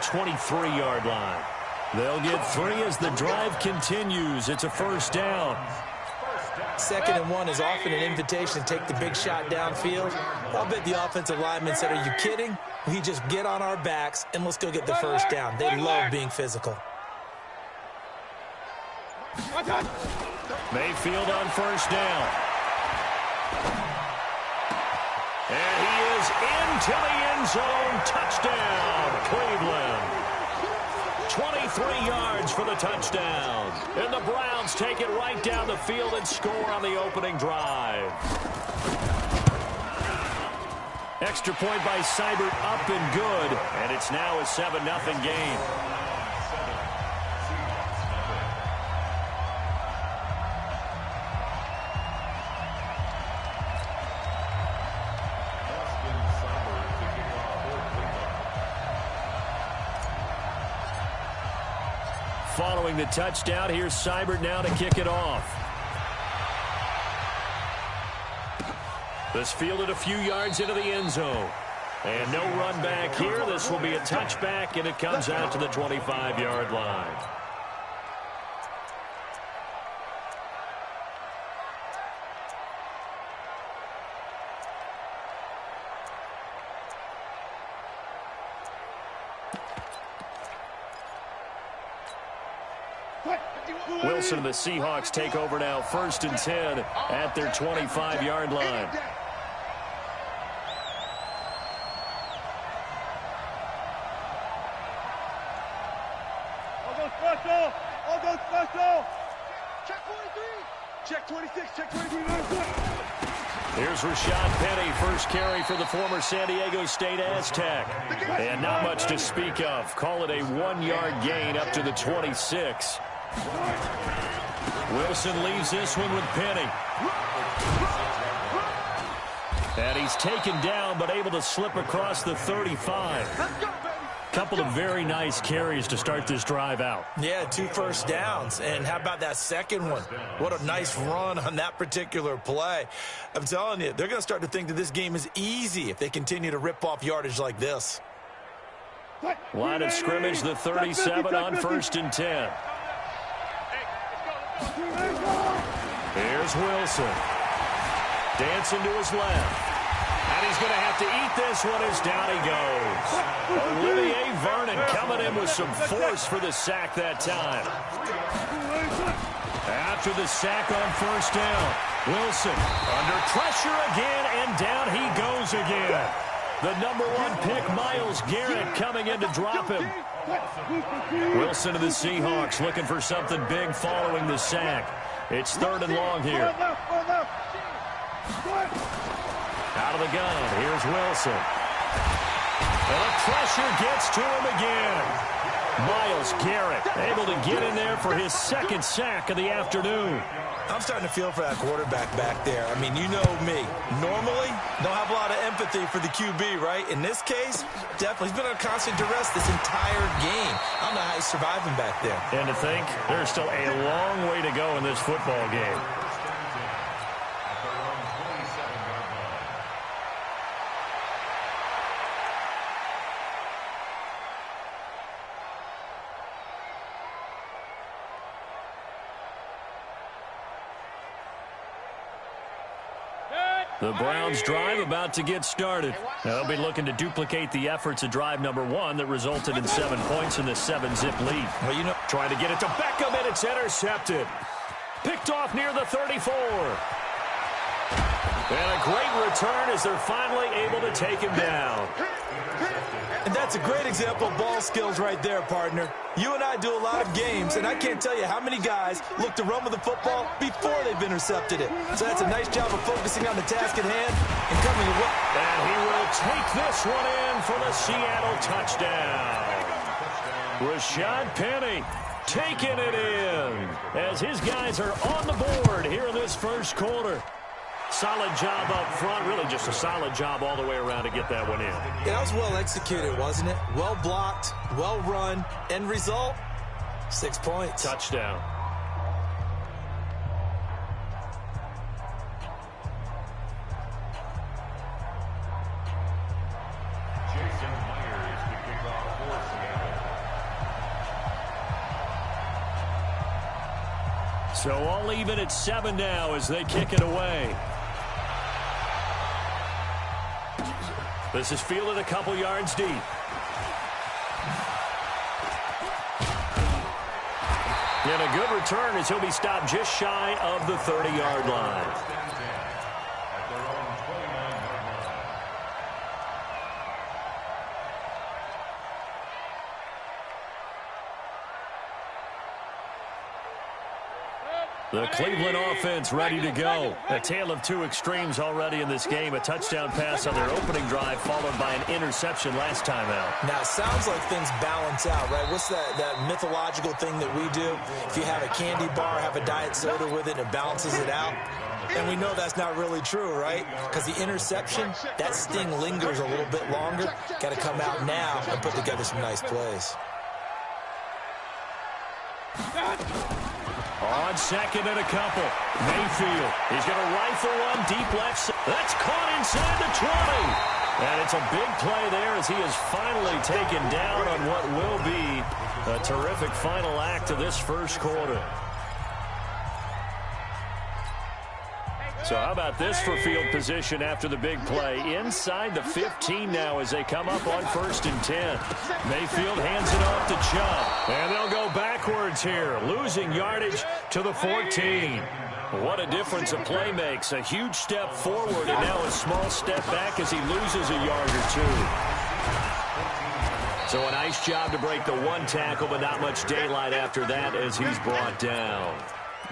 23-yard line. They'll get 3 as the drive continues. It's a first down. 2nd and 1 is often an invitation to take the big shot downfield. I'll bet the offensive lineman said, "Are you kidding? We just get on our backs and let's go get the first down." They love being physical. Mayfield on first down. And he is into the end zone. Touchdown, Cleveland. 23 yards for the touchdown. And the Browns take it right down the field and score on the opening drive. Extra point by Seibert, up and good. And it's now a 7-0 game. Following the touchdown, here's Seibert now to kick it off. This fielded a few yards into the end zone. And no run back here. This will be a touchback, and it comes out to the 25-yard line. Wilson and the Seahawks take over now, 1st and 10 at their 25-yard line. I'll go special. I'll go special. Check 23. Check 26. Check 23. Here's Rashad Penny, first carry for the former San Diego State Aztec. And not much to speak of. Call it a 1-yard gain up to the 26. Wilson leaves this one with Penny. And he's taken down, but able to slip across the 35. Couple of very nice carries to start this drive out. Yeah, 2 first downs. And how about that second one? What a nice run on that particular play. I'm telling you, they're going to start to think that this game is easy if they continue to rip off yardage like this. Line of scrimmage, the 37 on 1st and 10. Here's Wilson. Dancing to his left. And he's going to have to eat this one as down he goes. Olivier Vernon coming in with some force for the sack that time. After the sack on first down, Wilson under pressure again, and down he goes again. The number 1 pick, Myles Garrett, coming in to drop him. Wilson to the Seahawks looking for something big following the sack. It's 3rd and long here. Out of the gun, here's Wilson. And the pressure gets to him again. Myles Garrett able to get in there for his 2nd sack of the afternoon. I'm starting to feel for that quarterback back there. I mean, you know me. Normally, don't have a lot of empathy for the QB, right? In this case, definitely. He's been under constant duress this entire game. I don't know how he's surviving back there. And to think, there's still a long way to go in this football game. The Browns drive about to get started. They'll be looking to duplicate the efforts of drive number 1 that resulted in 7 points in the 7-zip lead. Well, you know, trying to get it to Beckham, and it's intercepted. Picked off near the 34. And a great return as they're finally able to take him down. And that's a great example of ball skills right there, partner. You and I do a lot of games, and I can't tell you how many guys look to run with the football before they've intercepted it. So that's a nice job of focusing on the task at hand and coming away. And he will take this one in for the Seattle touchdown. Rashad Penny taking it in as his guys are on the board here in this first quarter. Solid job up front, really just a solid job all the way around to get that one in. Yeah, that was well executed, wasn't it? Well blocked, well run, end result, 6 points. Touchdown. So all even at 7 now as they kick it away. This is fielded a couple yards deep. And a good return as he'll be stopped just shy of the 30-yard line. The Cleveland offense ready to go. A tale of two extremes already in this game. A touchdown pass on their opening drive followed by an interception last time out. Now, it sounds like things balance out, right? What's that mythological thing that we do? If you have a candy bar, have a diet soda with it, and it balances it out. And we know that's not really true, right? Because the interception, that sting lingers a little bit longer. Got to come out now and put together some nice plays. On second and a couple. Mayfield. He's going to rifle one deep left. That's caught inside the 20. And it's a big play there as he is finally taken down on what will be a terrific final act of this first quarter. So how about this for field position after the big play? Inside the 15 now as they come up on 1st and 10. Mayfield hands it off to Chubb. And they'll go backwards here, losing yardage to the 14. What a difference a play makes. A huge step forward and now a small step back as he loses a yard or two. So a nice job to break the one tackle, but not much daylight after that as he's brought down.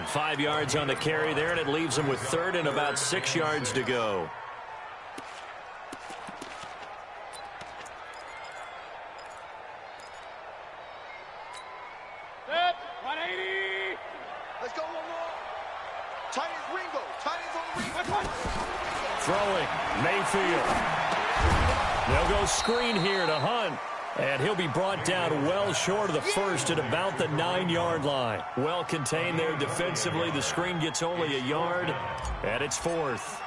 5 yards on the carry there, and it leaves him with 3rd and about 6 yards to go. Set, 180. Let's go one more. Tight as Ringo. Tight as on Ringo. Throwing, Mayfield. They'll go screen here to Hunt. And he'll be brought down well short of the first at about the 9-yard line. Well contained there defensively. The screen gets only a yard, and it's 4th.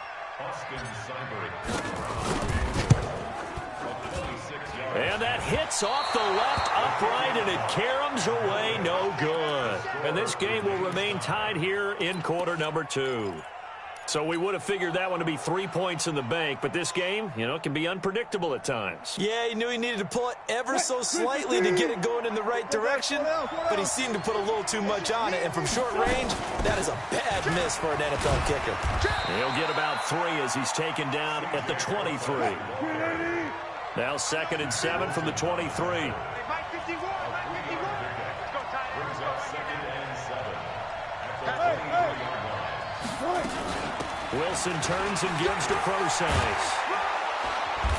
And that hits off the left upright, and it caroms away no good. And this game will remain tied here in quarter number 2. So we would have figured that one to be 3 points in the bank, but this game, you know, can be unpredictable at times. Yeah, he knew he needed to pull it ever so slightly to get it going in the right direction, but he seemed to put a little too much on it, and from short range, that is a bad miss for an NFL kicker. He'll get about 3 as he's taken down at the 23. Now 2nd and 7 from the 23. Wilson turns and gives to Procise.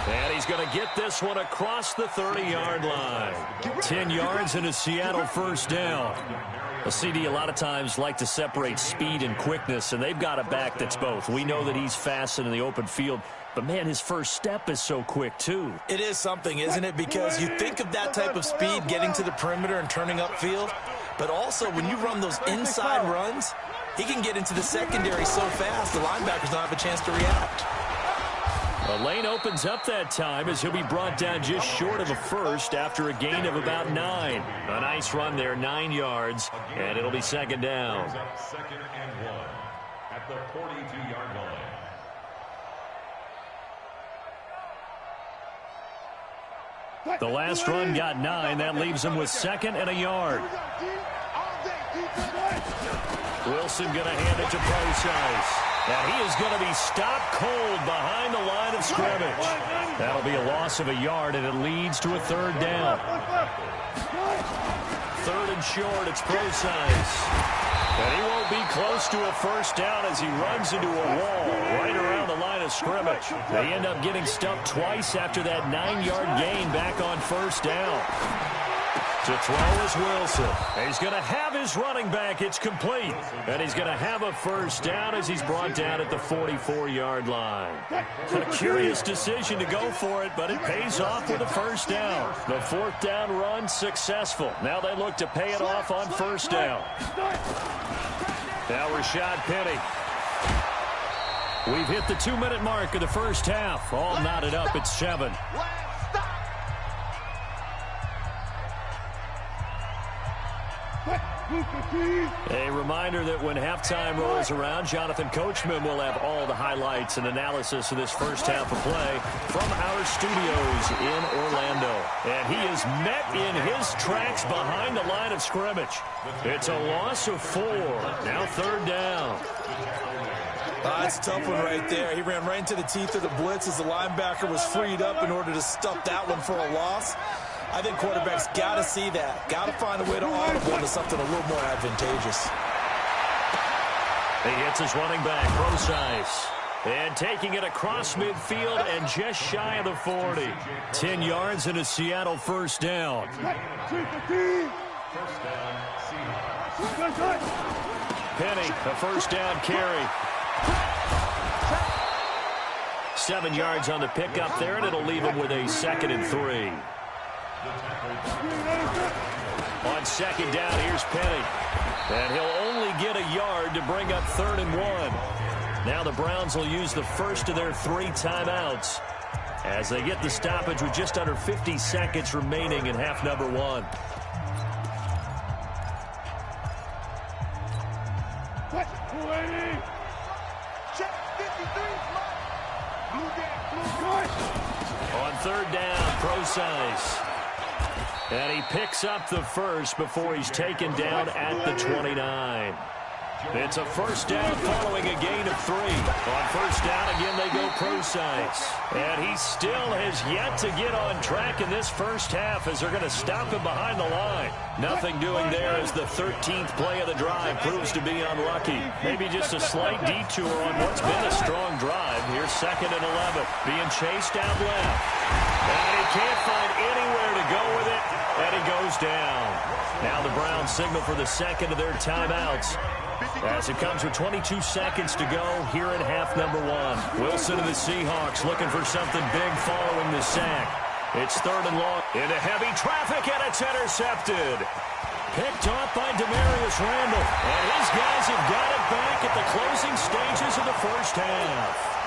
And he's going to get this one across the 30-yard line. 10 yards and a Seattle 1st down. A CD a lot of times like to separate speed and quickness, and they've got a back that's both. We know that he's fast in the open field, but, man, his first step is so quick, too. It is something, isn't it? Because you think of that type of speed getting to the perimeter and turning upfield, but also when you run those inside runs, he can get into the secondary so fast the linebackers don't have a chance to react. The lane opens up that time as he'll be brought down just short of a first after a gain of about 9. A nice run there, 9 yards, and it'll be 2nd down. 2nd and 1 at the 42-yard line. The last run got 9. That leaves him with 2nd and a yard. Wilson going to hand it to Procise. Now he is going to be stopped cold behind the line of scrimmage. That'll be a loss of a yard, and it leads to a 3rd down. 3rd and short, it's Procise. And he won't be close to a 1st down as he runs into a wall right around the line of scrimmage. They end up getting stuffed twice after that 9-yard gain back on 1st down. To throw is Wilson. He's going to have his running back. It's complete. And he's going to have a 1st down as he's brought down at the 44-yard line. A curious decision to go for it, but it pays off with a 1st down. The 4th down run successful. Now they look to pay it off on 1st down. Now Rashad Penny. We've hit the 2-minute mark of the first half. All knotted up at 7. A reminder that when halftime rolls around, Jonathan Coachman will have all the highlights and analysis of this first half of play from our studios in Orlando. And he is met in his tracks behind the line of scrimmage. It's a loss of 4. Now third down. That's a tough one right there. He ran right into the teeth of the blitz as the linebacker was freed up in order to stuff that one for a loss. I think quarterbacks got to see that. Got to find a way to audible into something a little more advantageous. He hits his running back, Procise. And taking it across midfield and just shy of the 40. 10 yards and a Seattle first down. Penny, a first down carry. 7 yards on the pickup there, and it'll leave him with a 2nd and 3. On second down, here's Penny. And he'll only get a yard to bring up 3rd and 1. Now the Browns will use the first of their 3 timeouts as they get the stoppage with just under 50 seconds remaining in half number 1. On third down, Procise. And he picks up the first before he's taken down at the 29. It's a first down following a gain of 3. On first down, again, they go Procise. And he still has yet to get on track in this first half as they're going to stop him behind the line. Nothing doing there as the 13th play of the drive proves to be unlucky. Maybe just a slight detour on what's been a strong drive. Here's 2nd and 11, being chased out left. And he can't find anywhere to go with it, and he goes down. Now the Browns signal for the 2nd of their timeouts, as it comes with 22 seconds to go here in half number 1. Wilson and the Seahawks looking for something big following the sack. It's 3rd and long into heavy traffic, and it's intercepted. Picked off by Demarius Randall. And his guys have got it back at the closing stages of the first half.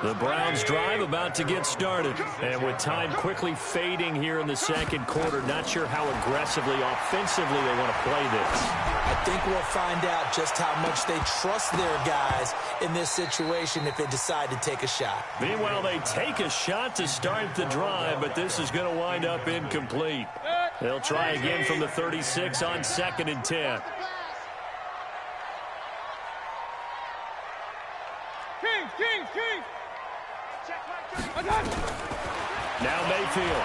The Browns drive about to get started. And with time quickly fading here in the second quarter, not sure how aggressively, offensively they want to play this. I think we'll find out just how much they trust their guys in this situation if they decide to take a shot. Meanwhile, they take a shot to start the drive, but this is going to wind up incomplete. They'll try again from the 36 on 2nd and 10. King! Now Mayfield.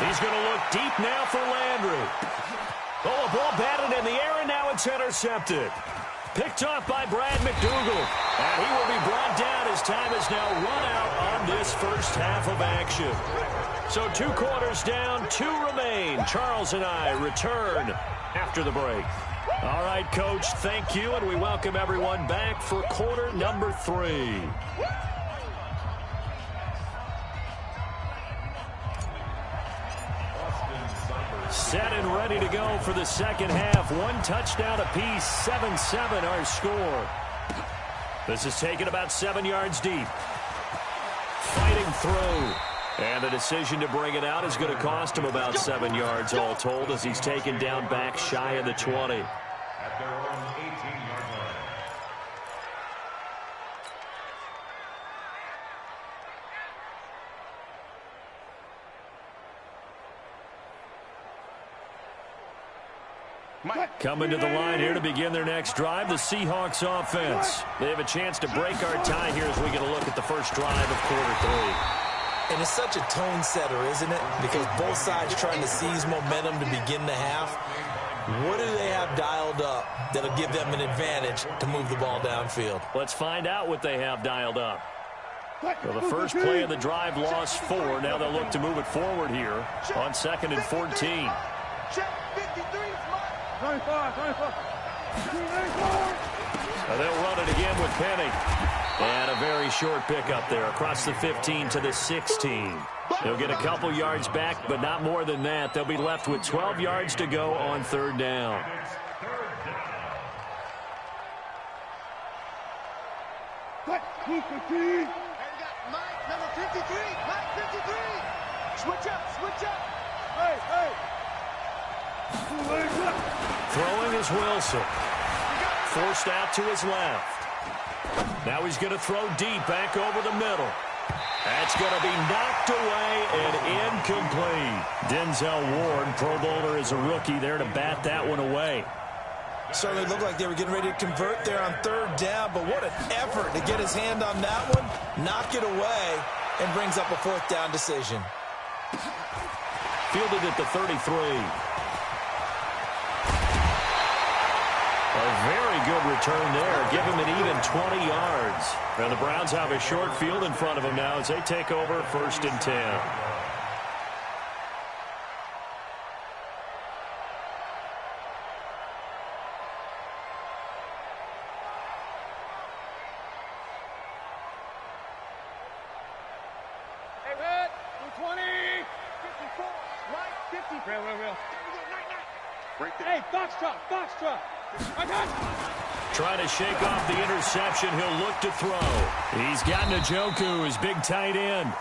He's going to look deep now for Landry. Oh, a ball batted in the air, and now it's intercepted. Picked off by Brad McDougal. And he will be brought down as time is now run out on this first half of action. So 2 quarters down, 2 remain. Charles and I return after the break. All right, Coach, thank you, and we welcome everyone back for quarter number 3. Set and ready to go for the second half. 1 touchdown apiece, 7-7 our score. This is taken about 7 yards deep. Fighting through. And the decision to bring it out is going to cost him about 7 yards all told as he's taken down back shy of the 20. At their own 18-yard line. Coming to the line here to begin their next drive, the Seahawks offense. They have a chance to break our tie here as we get a look at the first drive of quarter 3. And it's such a tone setter, isn't it? Because both sides trying to seize momentum to begin the half. What do they have dialed up that'll give them an advantage to move the ball downfield? Let's find out what they have dialed up. Well, the first play of the drive lost 4. Now they'll look to move it forward here on 2nd and 14. Check 53. 95. So they'll run it again with Penny. And a very short pickup there across the 15 to the 16. They'll get a couple yards back, but not more than that. They'll be left with 12 yards to go on 3rd down. Mike, number 53. Mike, 53. Switch up, switch up. Hey, hey. Throwing is Wilson. Forced out to his left. Now he's going to throw deep back over the middle. That's going to be knocked away and incomplete. Denzel Ward, Pro Bowler as a rookie, there to bat that one away. Certainly looked like they were getting ready to convert there on third down, but what an effort to get his hand on that one, knock it away, and brings up a fourth down decision. Fielded at the 33. A very good return there. Give him an even 20 yards. And the Browns have a short field in front of them now as they take over 1st and 10. Hey, Red, 220. 54. Right, 50. Real. Right there. Hey, Foxtrot. Trying to shake off the interception. He'll look to throw. He's got Njoku, his big tight end.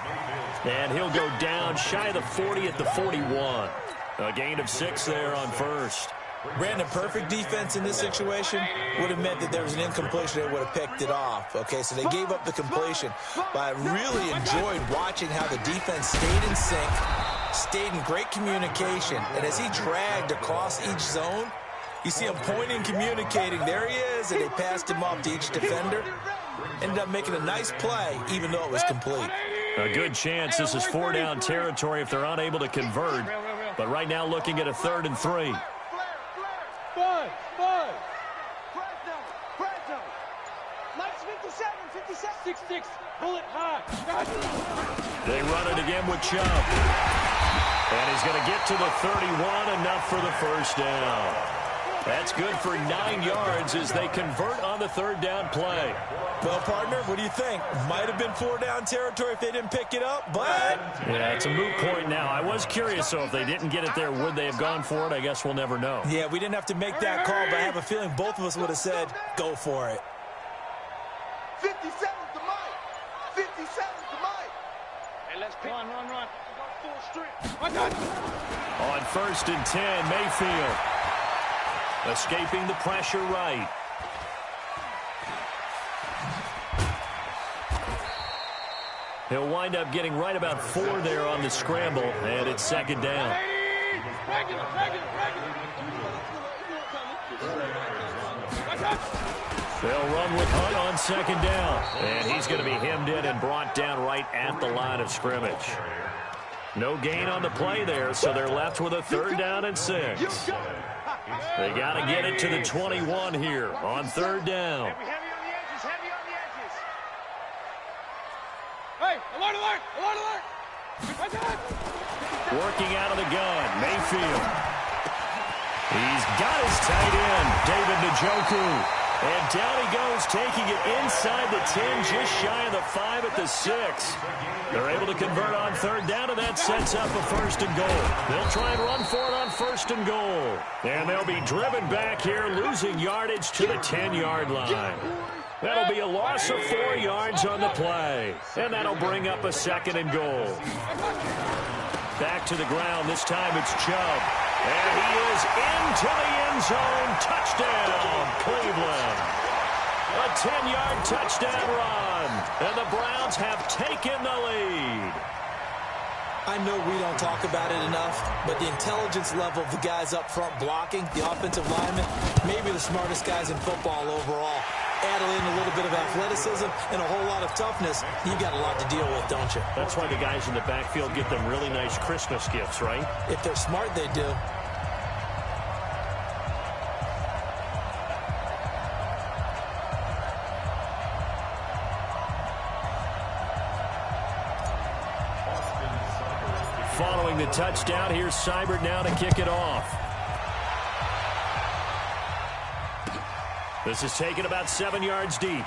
And he'll go down shy of the 40 at the 41. A gain of 6 there on first. Brandon, perfect defense in this situation would have meant that there was an incompletion. They would have picked it off. Okay, so they gave up the completion. But I really enjoyed watching how the defense stayed in sync, stayed in great communication. And as he dragged across each zone, you see him pointing, communicating. There he is, and they passed him off to each defender. Ended up making a nice play, even though it was complete. A good chance this is 4-down territory if they're unable to convert. But right now looking at a 3rd and 3. Five. Fresno. Mike's 57. 6'6". Bullet high. They run it again with Chubb. And he's going to get to the 31, enough for the 1st down. That's good for 9 yards as they convert on the 3rd down play. Well, partner, what do you think? Might have been 4-down territory if they didn't pick it up, but... Yeah, it's a moot point now. I was curious, so if they didn't get it there, would they have gone for it? I guess we'll never know. Yeah, we didn't have to make that call, but I have a feeling both of us would have said, go for it. 57 to Mike. 57 to Mike. Hey, let's pick. Run. Full strength. On 1st and 10, Mayfield. Escaping the pressure right. He'll wind up getting right about 4 there on the scramble, and it's 2nd down. They'll run with Hunt on 2nd down, and he's going to be hemmed in and brought down right at the line of scrimmage. No gain on the play there, so they're left with a 3rd down and 6. They got to get it to the 21 here on 3rd down. Heavy on the edges. Hey, alert! Working out of the gun, Mayfield. He's got his tight end, David Njoku. And down he goes, taking it inside the 10, just shy of the 5 at the 6. They're able to convert on 3rd down, and that sets up a 1st and goal. They'll try and run for it on 1st and goal. And they'll be driven back here, losing yardage to the 10-yard line. That'll be a loss of 4 yards on the play. And that'll bring up a 2nd and goal. Back to the ground. This time it's Chubb. And he is into the end zone. Touchdown, Cleveland. A 10-yard touchdown run. And the Browns have taken the lead. I know we don't talk about it enough, but the intelligence level of the guys up front blocking, the offensive linemen, maybe the smartest guys in football overall. Add in a little bit of athleticism and a whole lot of toughness, you got a lot to deal with, don't you? That's why the guys in the backfield get them really nice Christmas gifts, right? If they're smart, they do. Following the touchdown, here's Seibert now to kick it off. This is taken about 7 yards deep.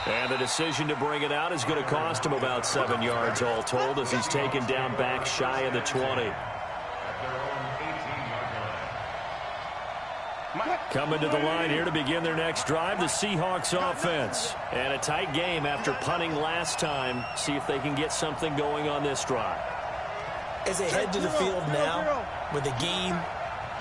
And the decision to bring it out is going to cost him about 7 yards all told as he's taken down back shy of the 20. Coming to the line here to begin their next drive, the Seahawks offense. And a tight game after punting last time. See if they can get something going on this drive. As they head to the field now, with the game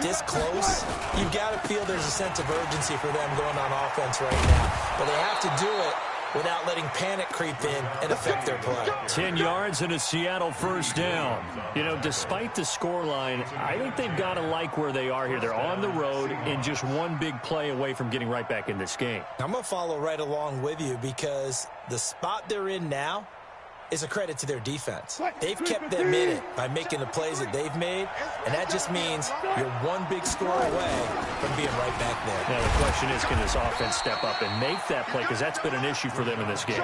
this close, you've got to feel there's a sense of urgency for them going on offense right now. But they have to do it without letting panic creep in and affect their play. 10 yards and a Seattle first down. You know, despite the scoreline, I think they've got to like where they are here. They're on the road and just one big play away from getting right back in this game. I'm going to follow right along with you because the spot they're in now is a credit to their defense. They've kept them in it by making the plays that they've made, and that just means you're one big score away from being right back there. Now the question is, can this offense step up and make that play? Because that's been an issue for them in this game.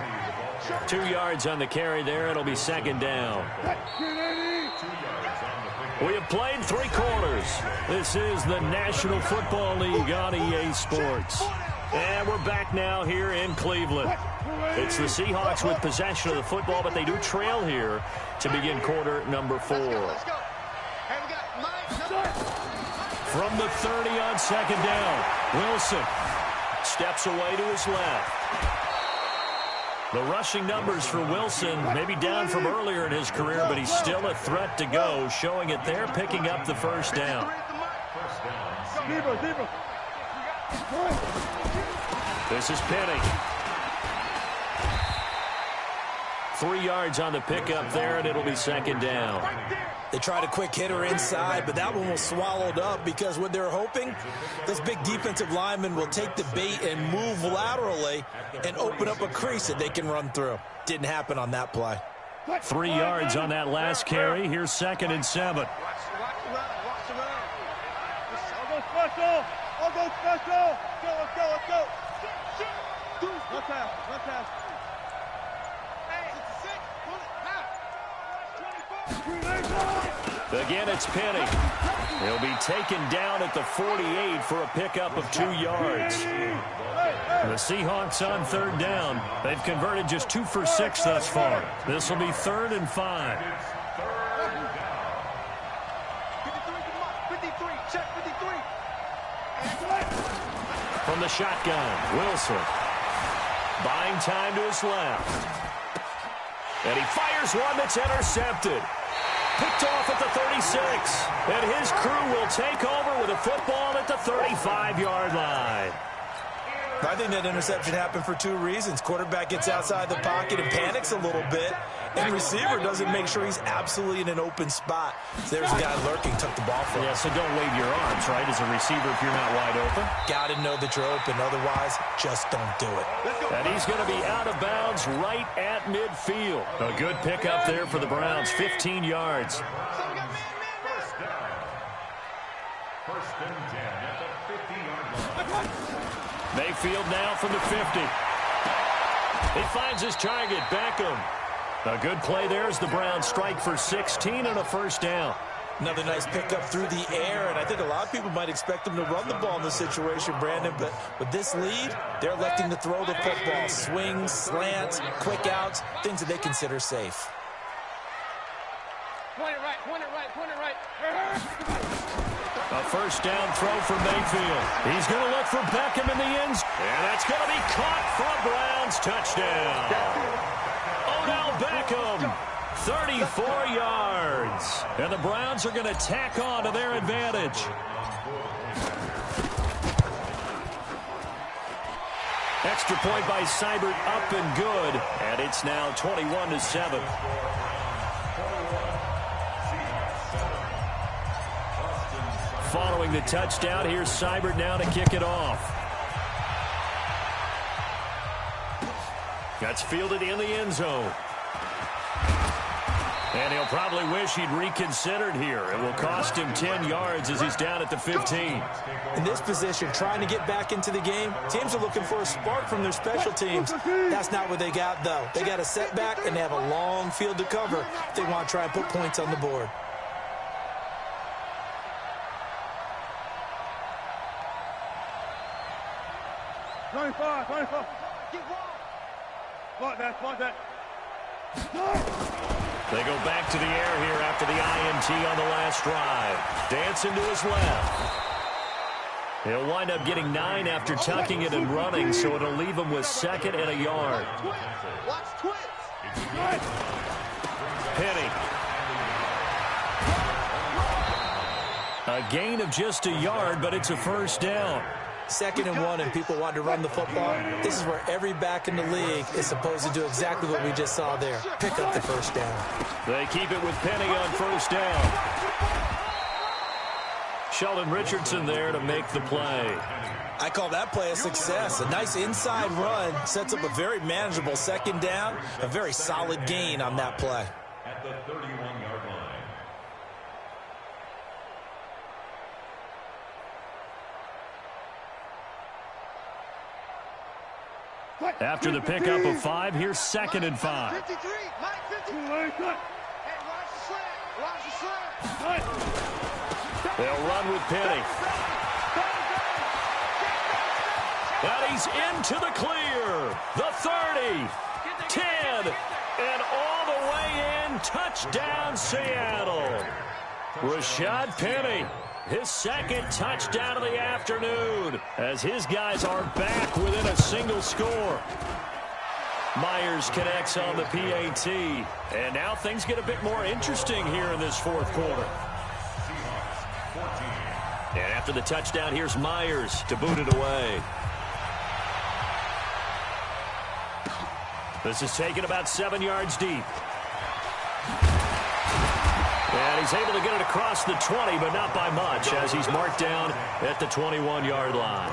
2 yards on the carry there. It'll be second down. We have played 3 quarters. This is the National Football League on EA Sports. And we're back now here in Cleveland. It's the Seahawks with possession of the football, but they do trail here to begin quarter number 4. From the 30 on second down, Wilson steps away to his left. The rushing numbers for Wilson maybe down from earlier in his career, but he's still a threat to go, showing it there, picking up the first down. This is Penny. 3 yards on the pickup there, and it'll be second down. They tried a quick hitter inside, but that one was swallowed up because what they're hoping, those big defensive linemen will take the bait and move laterally and open up a crease that they can run through. Didn't happen on that play. 3 yards on that last carry. Here's second and 7. I'll go special. Let's go. One time. Again, it's Penny. He'll be taken down at the 48 for a pickup of 2 yards. The Seahawks on third down. They've converted just 2 for 6 thus far. This will be 3rd and 5. 53, check 53. From the shotgun, Wilson. Buying time to his left. And he fires one that's intercepted. Picked off at the 36. And his crew will take over with a football at the 35-yard line. I think that interception happened for 2 reasons. Quarterback gets outside the pocket and panics a little bit, and receiver doesn't make sure he's absolutely in an open spot. So there's a guy lurking, took the ball from him. Yeah, so don't wave your arms, right, as a receiver if you're not wide open. Got to know that you're open. Otherwise, just don't do it. And he's going to be out of bounds right at midfield. A good pickup there for the Browns, 15 yards. First and 10 at the 50-yard line. Mayfield now from the 50. He finds his target, Beckham. A good play there as the Browns strike for 16 and a first down. Another nice pickup through the air, and I think a lot of people might expect them to run the ball in this situation, Brandon, but with this lead, they're electing to throw the football. Swings, slants, quick outs, things that they consider safe. Point it right. A first down throw for Mayfield. He's going to look for Beckham in the end zone. And that's going to be caught for a Browns touchdown. Odell Beckham, 34 yards. And the Browns are going to tack on to their advantage. Extra point by Seibert, up and good. And it's now 21-7. Following the touchdown, here's Seibert now to kick it off. That's fielded in the end zone. And he'll probably wish he'd reconsidered here. It will cost him 10 yards as he's down at the 15. In this position, trying to get back into the game, teams are looking for a spark from their special teams. That's not what they got, though. They got a setback, and they have a long field to cover if they want to try and put points on the board. Like that. They go back to the air here after the INT on the last drive. Dancing to his left. He'll wind up getting 9 after tucking it and running, so it'll leave him with 2nd and a yard. Watch twins. Penny. A gain of just a yard, but it's a first down. 2nd and 1 and people want to run the football. This is where every back in the league is supposed to do exactly what we just saw there. Pick up the first down. They keep it with Penny on first down. Sheldon Richardson there to make the play. I call that play a success. A nice inside run sets up a very manageable 2nd down. A very solid gain on that play. At the 31-yard line. After the pickup of 5, here's 2nd and 5. 53, Mike 53. Hey, watch the slant. Watch the slant. They'll run with Penny. And he's into the clear. The 30, 10, and all the way in. Touchdown, Seattle. Rashad Penny, his 2nd touchdown of the afternoon, as his guys are back within a single score. Myers connects on the PAT. And now things get a bit more interesting here in this 4th quarter. And after the touchdown, here's Myers to boot it away. This is taken about 7 yards deep. And he's able to get it across the 20, but not by much, as he's marked down at the 21-yard line.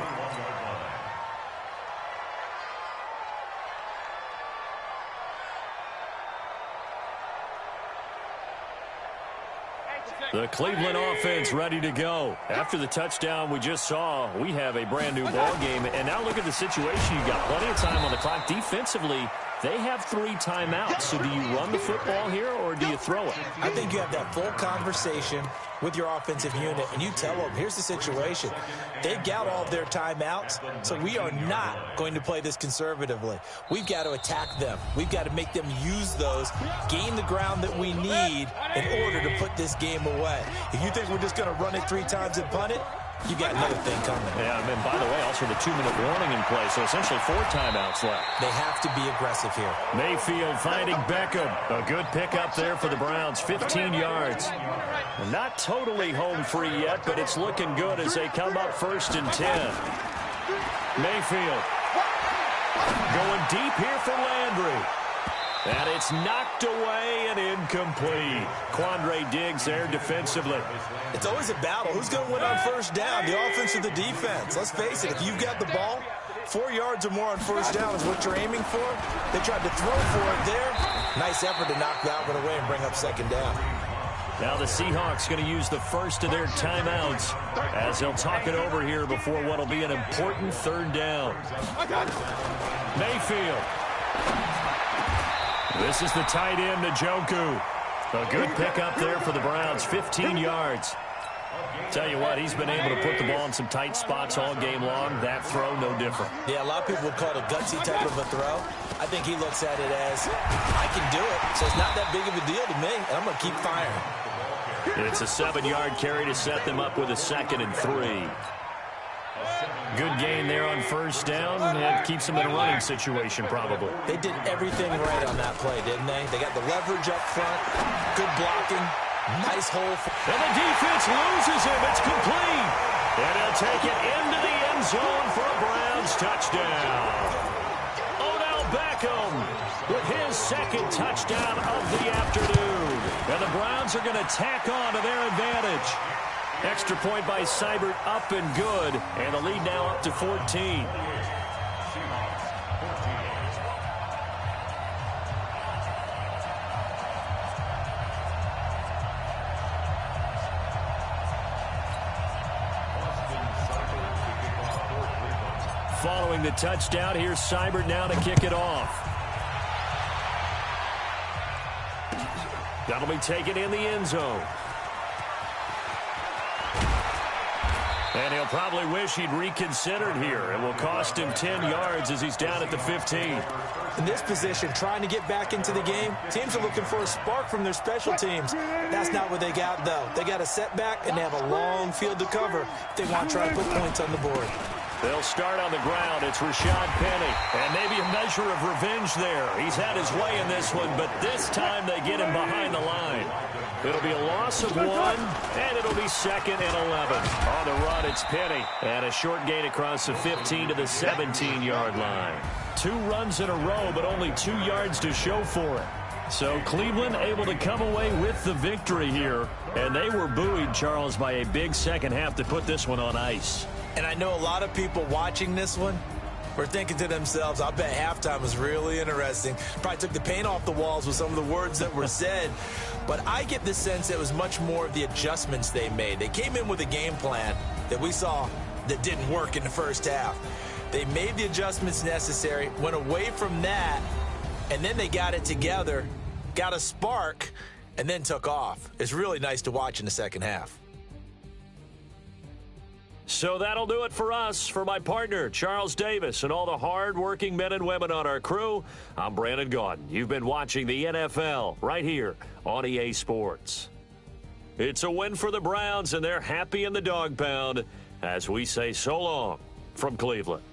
The Cleveland offense ready to go. After the touchdown we just saw, we have a brand-new ball game. And now look at the situation. You've got plenty of time on the clock. Defensively, they have 3 timeouts. So do you run the football here, or do you throw it? I think you have that full conversation with your offensive unit, and you tell them, here's the situation. They've got all of their timeouts, so we are not going to play this conservatively. We've got to attack them. We've got to make them use those, gain the ground that we need in order to put this game away. If you think we're just going to run it 3 times and punt it, you got another thing coming. Yeah, and by the way, also the 2-minute warning in play, so essentially 4 timeouts left. They have to be aggressive here. Mayfield finding Beckham. A good pickup there for the Browns, 15 yards. Not totally home free yet, but it's looking good as they come up 1st and 10. Mayfield going deep here for Landry. And it's knocked away and incomplete. Quandre Diggs there defensively. It's always a battle. Who's going to win on 1st down, the offense or the defense? Let's face it, if you've got the ball, 4 yards or more on 1st down is what you're aiming for. They tried to throw for it there. Nice effort to knock that one away and bring up 2nd down. Now the Seahawks going to use the first of their timeouts as they'll talk it over here before what will be an important 3rd down. Mayfield. This is the tight end, Njoku. A good pickup there for the Browns, 15 yards. Tell you what, he's been able to put the ball in some tight spots all game long. That throw, no different. Yeah, a lot of people would call it a gutsy type of a throw. I think he looks at it as, I can do it, so it's not that big of a deal to me, and I'm going to keep firing. It's a 7-yard carry to set them up with a 2nd and 3. Good gain there on 1st down. It keeps them in a running situation, probably. They did everything right on that play, didn't they? They got the leverage up front, good blocking, nice hole. And the defense loses him. It's complete. And he'll take it into the end zone for a Browns touchdown. Odell Beckham with his 2nd touchdown of the afternoon. And the Browns are going to tack on to their advantage. Extra point by Seibert, up and good. And the lead now up to 14. Following the touchdown, here's Seibert now to kick it off. That'll be taken in the end zone. And he'll probably wish he'd reconsidered here. It will cost him 10 yards as he's down at the 15. In this position, trying to get back into the game, teams are looking for a spark from their special teams. That's not what they got, though. They got a setback, and they have a long field to cover if they want to try to put points on the board. They'll start on the ground. It's Rashad Penny. And maybe a measure of revenge there. He's had his way in this one, but this time they get him behind the line. It'll be a loss of 1, and it'll be 2nd and 11. On the run, it's Penny. And a short gain across the 15 to the 17-yard line. 2 runs in a row, but only 2 yards to show for it. So Cleveland able to come away with the victory here. And they were buoyed, Charles, by a big second half to put this one on ice. And I know a lot of people watching this one were thinking to themselves, I bet halftime was really interesting. Probably took the paint off the walls with some of the words that were said. But I get the sense it was much more of the adjustments they made. They came in with a game plan that we saw that didn't work in the first half. They made the adjustments necessary, went away from that, and then they got it together, got a spark, and then took off. It's really nice to watch in the second half. So that'll do it for us. For my partner, Charles Davis, and all the hard-working men and women on our crew, I'm Brandon Gaudin. You've been watching the NFL right here on EA Sports. It's a win for the Browns, and they're happy in the dog pound as we say so long from Cleveland.